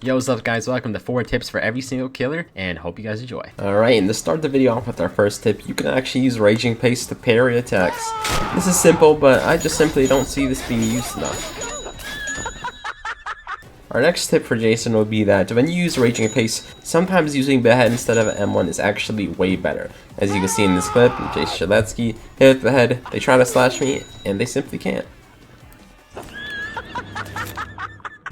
Yo, what's up guys, welcome to 4 tips for every single killer, and hope you guys enjoy. Alright, and to start the video off with our first tip, you can actually use Raging Pace to parry attacks. This is simple, but I just simply don't see this being used enough. Our next tip for Jason would be that when you use Raging Pace, sometimes using Behead instead of M1 is actually way better. As you can see in this clip, Jason Shaletsky hit the head, they try to slash me, and they simply can't.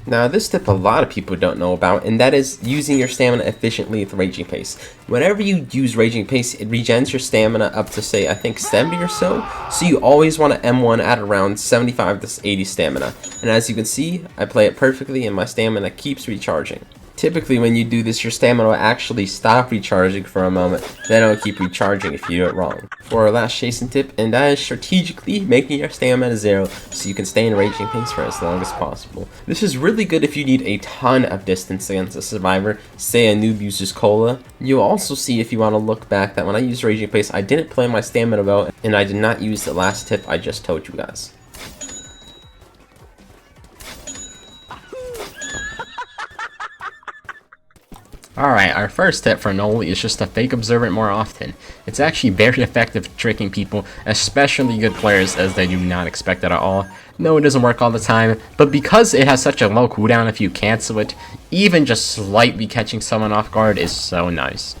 Now this tip a lot of people don't know about, and that is using your stamina efficiently with Raging Pace. Whenever you use Raging Pace, it regens your stamina up to say, I think 70 or so you always want to M1 at around 75 to 80 stamina. And as you can see, I play it perfectly and my stamina keeps recharging. Typically when you do this, your stamina will actually stop recharging for a moment, then it'll keep recharging if you do it wrong. For our last Jason tip, and that is strategically making your stamina 0 so you can stay in Raging Pace for as long as possible. This is really good if you need a ton of distance against a survivor, say a noob uses Cola. You'll also see if you want to look back that when I used Raging Pace, I didn't play my stamina well, and I did not use the last tip I just told you guys. Alright, our first tip for Noli is just to fake observe it more often. It's actually very effective at tricking people, especially good players, as they do not expect it at all. No, it doesn't work all the time, but because it has such a low cooldown if you cancel it, even just slightly catching someone off guard is so nice.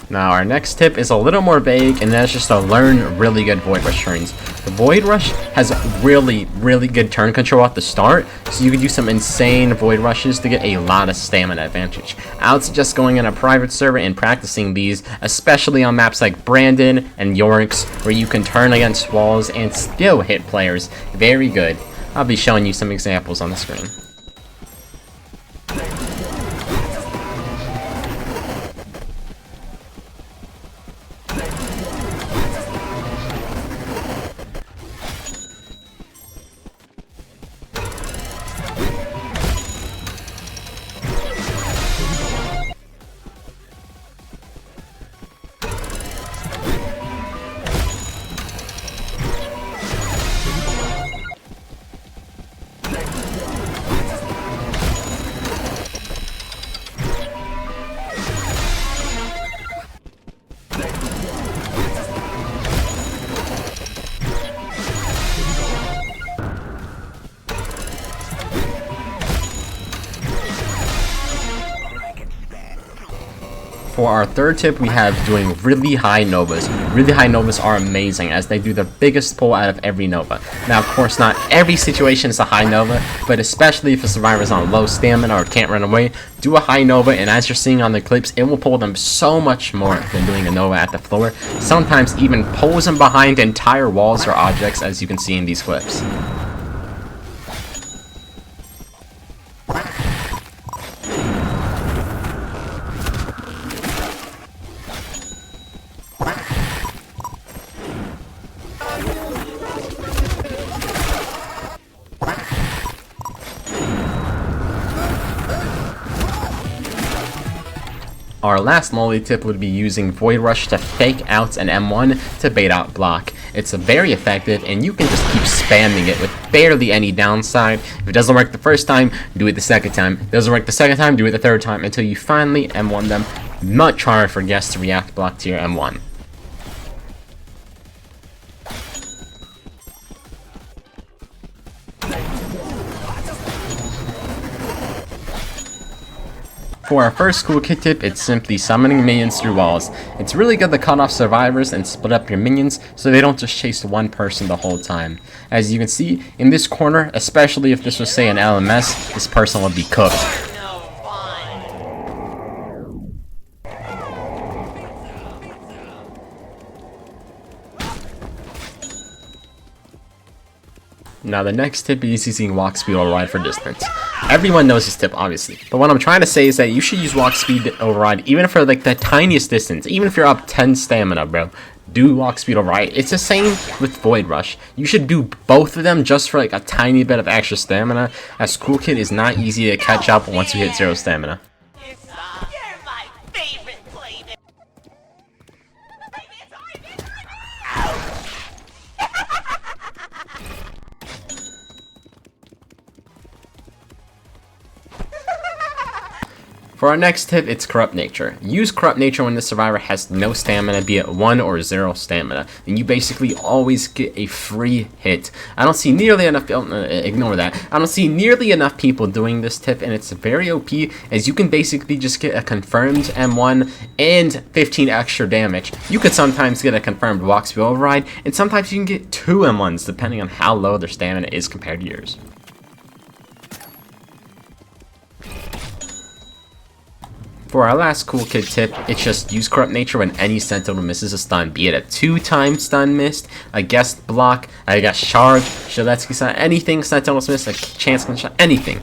Now our next tip is a little more vague, and that's just to learn really good Void Rush turns. The Void Rush has really good turn control at the start, so you can do some insane Void Rushes to get a lot of stamina advantage. I would suggest going in a private server and practicing these, especially on maps like Brandon and York's, where you can turn against walls and still hit players. Very good. I'll be showing you some examples on the screen. For our third tip, we have doing really high Novas. Really high Novas are amazing as they do the biggest pull out of every Nova. Now, of course, not every situation is a high Nova, but especially if a survivor is on low stamina or can't run away, do a high Nova, and as you're seeing on the clips, it will pull them so much more than doing a Nova at the floor. Sometimes even pulls them behind entire walls or objects, as you can see in these clips. Our last Noli tip would be using Void Rush to fake out an M1 to bait out block. It's very effective, and you can just keep spamming it with barely any downside. If it doesn't work the first time, do it the second time. If it doesn't work the second time, do it the third time until you finally M1 them. Much harder for guests to react block to your M1. For our first CoolKid tip, it's simply summoning minions through walls. It's really good to cut off survivors and split up your minions so they don't just chase one person the whole time. As you can see, in this corner, especially if this was say an LMS, this person would be cooked. Now the next tip is using walk speed override for distance. Everyone knows this tip, obviously, but what I'm trying to say is that you should use walk speed override even for like the tiniest distance, even if you're up 10 stamina, bro. Do walk speed override. It's the same with Void Rush. You should do both of them just for like a tiny bit of extra stamina, as CoolKid is not easy to catch up once you hit 0 stamina. For our next tip, it's Corrupt Nature. Use Corrupt Nature when the survivor has no stamina, be it 1 or 0 stamina, and you basically always get a free hit. I don't see nearly enough, ignore that. I don't see nearly enough people doing this tip, and it's very OP, as you can basically just get a confirmed M1 and 15 extra damage. You could sometimes get a confirmed walk speed override, and sometimes you can get 2 M1s, depending on how low their stamina is compared to yours. For our last CoolKid tip, it's just use Corrupt Nature when any Sentinel misses a stun, be it a 2-time stun missed, a guest block, a guest shard, Shaletsky stun, anything Sentinels miss, a chance shot, anything.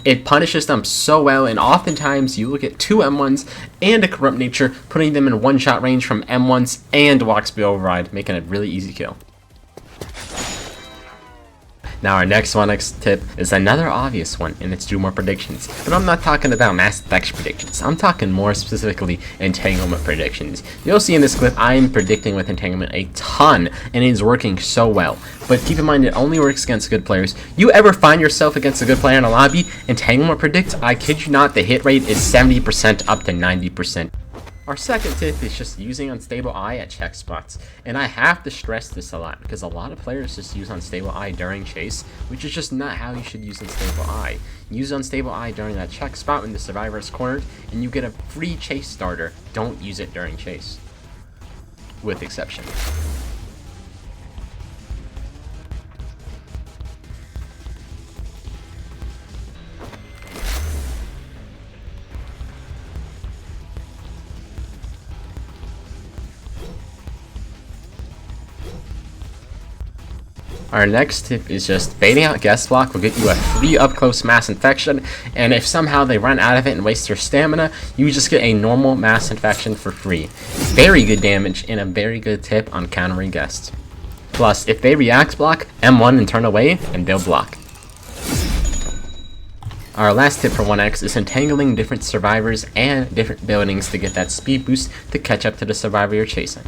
It punishes them so well, and oftentimes you will get 2 M1s and a Corrupt Nature, putting them in one-shot range from M1s and walk speed override, making a really easy kill. Now our next tip is another obvious one, and it's do more predictions. But I'm not talking about mass infection predictions. I'm talking more specifically entanglement predictions. You'll see in this clip I am predicting with entanglement a ton, and it is working so well. But keep in mind it only works against good players. You ever find yourself against a good player in a lobby, entanglement predict, I kid you not, the hit rate is 70% up to 90%. Our second tip is just using Unstable Eye at check spots, and I have to stress this a lot because a lot of players just use Unstable Eye during chase, which is just not how you should use Unstable Eye. Use Unstable Eye during that check spot when the survivor is cornered, and you get a free chase starter. Don't use it during chase, with exception. Our next tip is just baiting out guest block will get you a free up close mass infection, and if somehow they run out of it and waste their stamina, you just get a normal mass infection for free. Very good damage and a very good tip on countering guests. Plus, if they react block, M1 and turn away, and they'll block. Our last tip for 1x is entangling different survivors and different buildings to get that speed boost to catch up to the survivor you're chasing.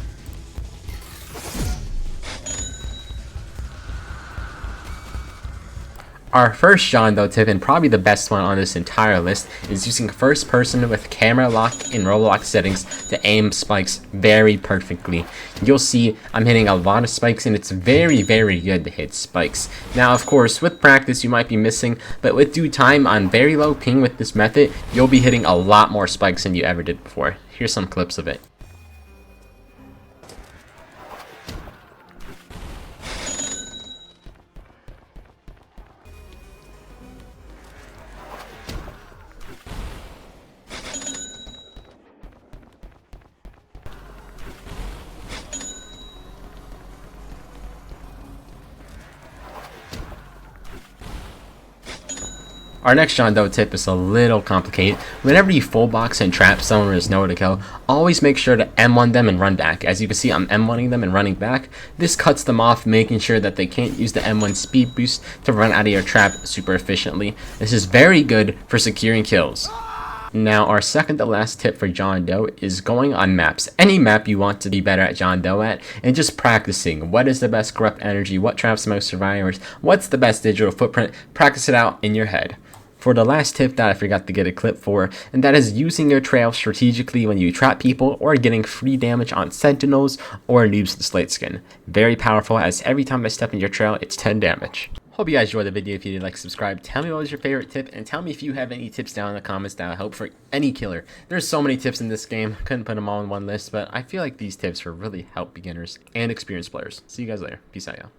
Our first John Doe tip, and probably the best one on this entire list, is using first person with camera lock in Roblox settings to aim spikes very perfectly. You'll see I'm hitting a lot of spikes, and it's very, very good to hit spikes. Now, of course, with practice you might be missing, but with due time on very low ping with this method, you'll be hitting a lot more spikes than you ever did before. Here's some clips of it. Our next John Doe tip is a little complicated. Whenever you full box and trap someone with nowhere to go, always make sure to M1 them and run back. As you can see, I'm M1ing them and running back. This cuts them off, making sure that they can't use the M1 speed boost to run out of your trap super efficiently. This is very good for securing kills. Now, our second to last tip for John Doe is going on maps. Any map you want to be better at John Doe at, and just practicing. What is the best corrupt energy? What traps the most survivors? What's the best digital footprint? Practice it out in your head. For the last tip that I forgot to get a clip for, and that is using your trail strategically when you trap people or getting free damage on sentinels or noobs with slate skin. Very powerful, as every time I step in your trail, it's 10 damage. Hope you guys enjoyed the video. If you did, like, subscribe, tell me what was your favorite tip, and tell me if you have any tips down in the comments that will help for any killer. There's so many tips in this game, couldn't put them all in one list, but I feel like these tips will really help beginners and experienced players. See you guys later. Peace out, y'all.